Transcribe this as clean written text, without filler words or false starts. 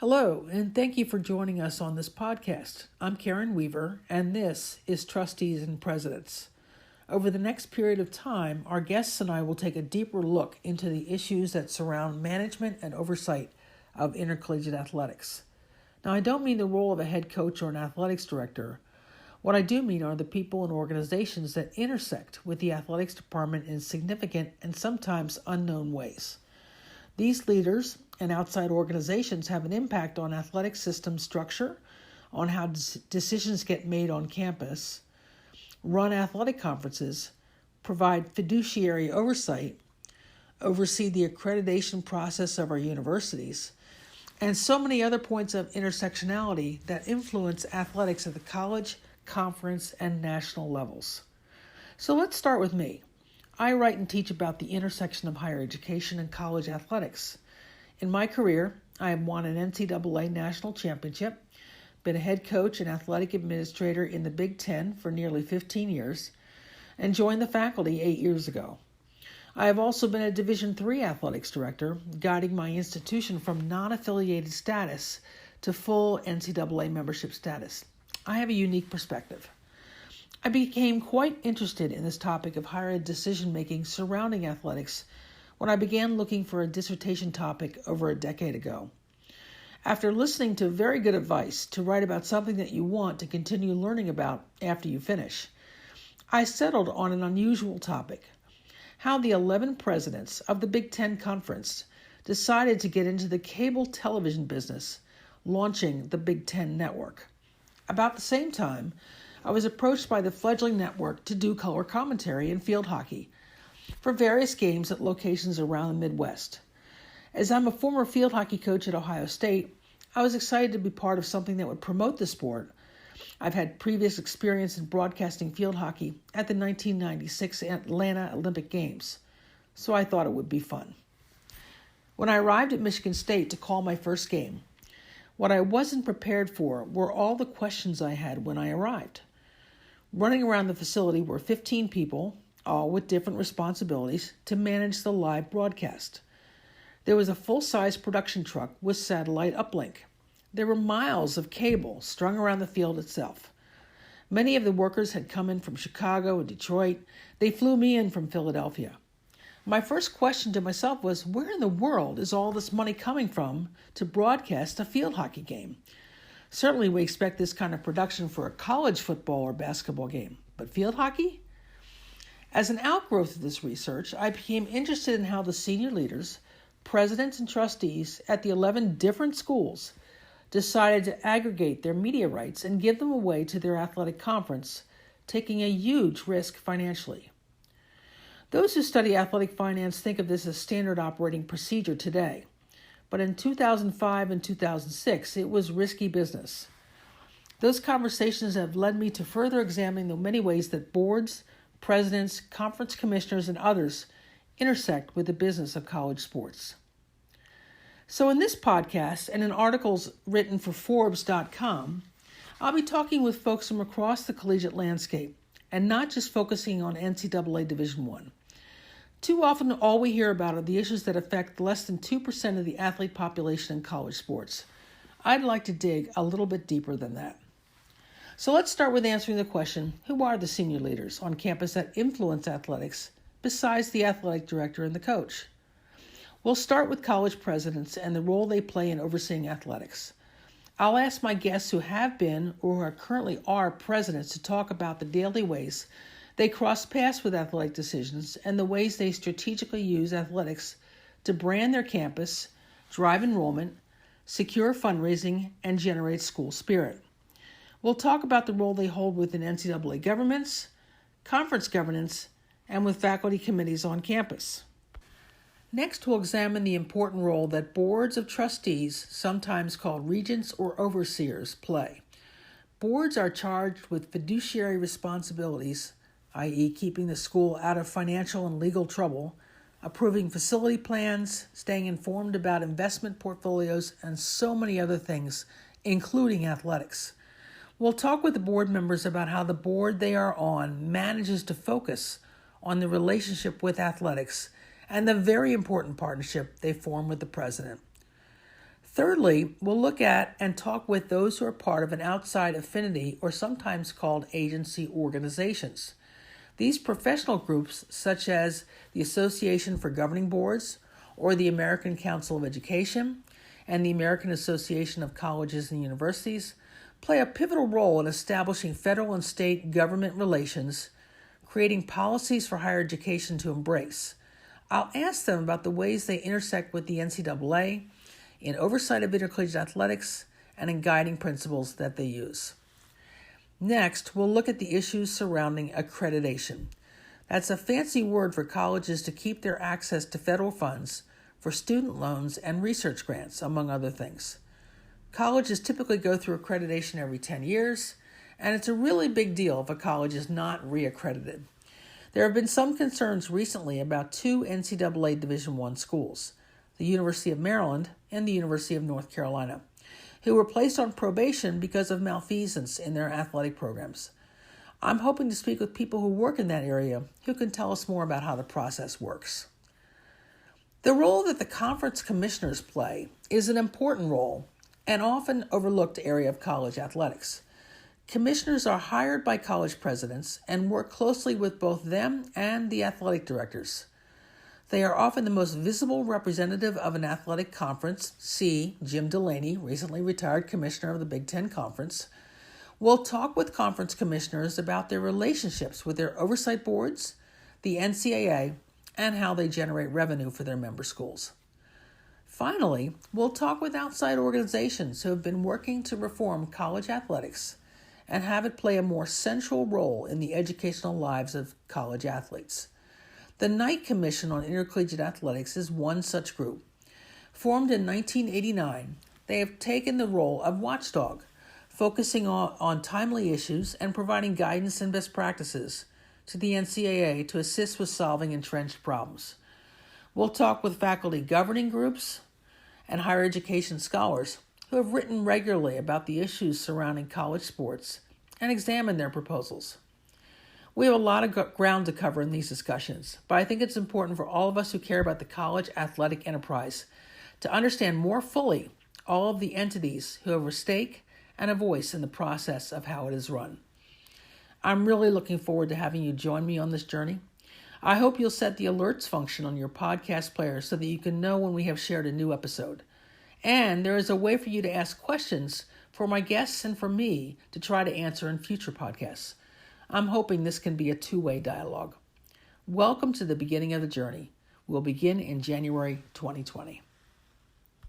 Hello, and thank you for joining us on this podcast. I'm Karen Weaver, and this is Trustees and Presidents. Over the next period of time, our guests and I will take a deeper look into the issues that surround management and oversight of intercollegiate athletics. Now, I don't mean the role of a head coach or an athletics director. What I do mean are the people and organizations that intersect with the athletics department in significant and sometimes unknown ways. These leaders and outside organizations have an impact on athletic system structure, on how decisions get made on campus, run athletic conferences, provide fiduciary oversight, oversee the accreditation process of our universities, and so many other points of intersectionality that influence athletics at the college, conference, and national levels. So let's start with me. I write and teach about the intersection of higher education and college athletics. In my career, I have won an NCAA national championship, been a head coach and athletic administrator in the Big Ten for nearly 15 years, and joined the faculty 8 years ago. I have also been a Division III athletics director, guiding my institution from non-affiliated status to full NCAA membership status. I have a unique perspective. I became quite interested in this topic of higher ed decision-making surrounding athletics when I began looking for a dissertation topic over a decade ago. After listening to very good advice to write about something that you want to continue learning about after you finish, I settled on an unusual topic: how the 11 presidents of the Big Ten Conference decided to get into the cable television business, launching the Big Ten Network. About the same time, I was approached by the fledgling network to do color commentary in field hockey for various games at locations around the Midwest. As I'm a former field hockey coach at Ohio State, I was excited to be part of something that would promote the sport. I've had previous experience in broadcasting field hockey at the 1996 Atlanta Olympic Games, so I thought it would be fun. When I arrived at Michigan State to call my first game, what I wasn't prepared for were all the questions I had when I arrived. Running around the facility were 15 people, all with different responsibilities, to manage the live broadcast. There was a full-size production truck with satellite uplink. There were miles of cable strung around the field itself. Many of the workers had come in from Chicago and Detroit. They flew me in from Philadelphia. My first question to myself was, where in the world is all this money coming from to broadcast a field hockey game? Certainly we expect this kind of production for a college football or basketball game, but field hockey? As an outgrowth of this research, I became interested in how the senior leaders, presidents, and trustees at the 11 different schools decided to aggregate their media rights and give them away to their athletic conference, taking a huge risk financially. Those who study athletic finance think of this as standard operating procedure today. But in 2005 and 2006, it was risky business. Those conversations have led me to further examine the many ways that boards, presidents, conference commissioners, and others intersect with the business of college sports. So in this podcast and in articles written for Forbes.com, I'll be talking with folks from across the collegiate landscape and not just focusing on NCAA Division I. Too often, all we hear about are the issues that affect less than 2% of the athlete population in college sports. I'd like to dig a little bit deeper than that. So let's start with answering the question, who are the senior leaders on campus that influence athletics besides the athletic director and the coach? We'll start with college presidents and the role they play in overseeing athletics. I'll ask my guests who have been or who are currently are presidents to talk about the daily ways they cross paths with athletic decisions and the ways they strategically use athletics to brand their campus, drive enrollment, secure fundraising, and generate school spirit. We'll talk about the role they hold within NCAA governments, conference governance, and with faculty committees on campus. Next, we'll examine the important role that boards of trustees, sometimes called regents or overseers, play. Boards are charged with fiduciary responsibilities, i.e. keeping the school out of financial and legal trouble, approving facility plans, staying informed about investment portfolios, and so many other things, including athletics. We'll talk with the board members about how the board they are on manages to focus on the relationship with athletics and the very important partnership they form with the president. Thirdly, we'll look at and talk with those who are part of an outside affinity or sometimes called agency organizations. These professional groups, such as the Association for Governing Boards or the American Council of Education and the American Association of Colleges and Universities, play a pivotal role in establishing federal and state government relations, creating policies for higher education to embrace. I'll ask them about the ways they intersect with the NCAA in oversight of intercollegiate athletics and in guiding principles that they use. Next, we'll look at the issues surrounding accreditation. That's a fancy word for colleges to keep their access to federal funds for student loans and research grants, among other things. Colleges typically go through accreditation every 10 years, and it's a really big deal if a college is not reaccredited. There have been some concerns recently about two NCAA Division I schools, the University of Maryland and the University of North Carolina, who were placed on probation because of malfeasance in their athletic programs. I'm hoping to speak with people who work in that area who can tell us more about how the process works. The role that the conference commissioners play is an important role and often overlooked area of college athletics. Commissioners are hired by college presidents and work closely with both them and the athletic directors. They are often the most visible representative of an athletic conference. See Jim Delaney, recently retired commissioner of the Big Ten Conference. We'll talk with conference commissioners about their relationships with their oversight boards, the NCAA, and how they generate revenue for their member schools. Finally, we'll talk with outside organizations who have been working to reform college athletics and have it play a more central role in the educational lives of college athletes. The Knight Commission on Intercollegiate Athletics is one such group. Formed in 1989, they have taken the role of watchdog, focusing on timely issues and providing guidance and best practices to the NCAA to assist with solving entrenched problems. We'll talk with faculty governing groups and higher education scholars who have written regularly about the issues surrounding college sports and examined their proposals. We have a lot of ground to cover in these discussions, but I think it's important for all of us who care about the college athletic enterprise to understand more fully all of the entities who have a stake and a voice in the process of how it is run. I'm really looking forward to having you join me on this journey. I hope you'll set the alerts function on your podcast player so that you can know when we have shared a new episode. And there is a way for you to ask questions for my guests and for me to try to answer in future podcasts. I'm hoping this can be a two-way dialogue. Welcome to the beginning of the journey. We'll begin in January 2020.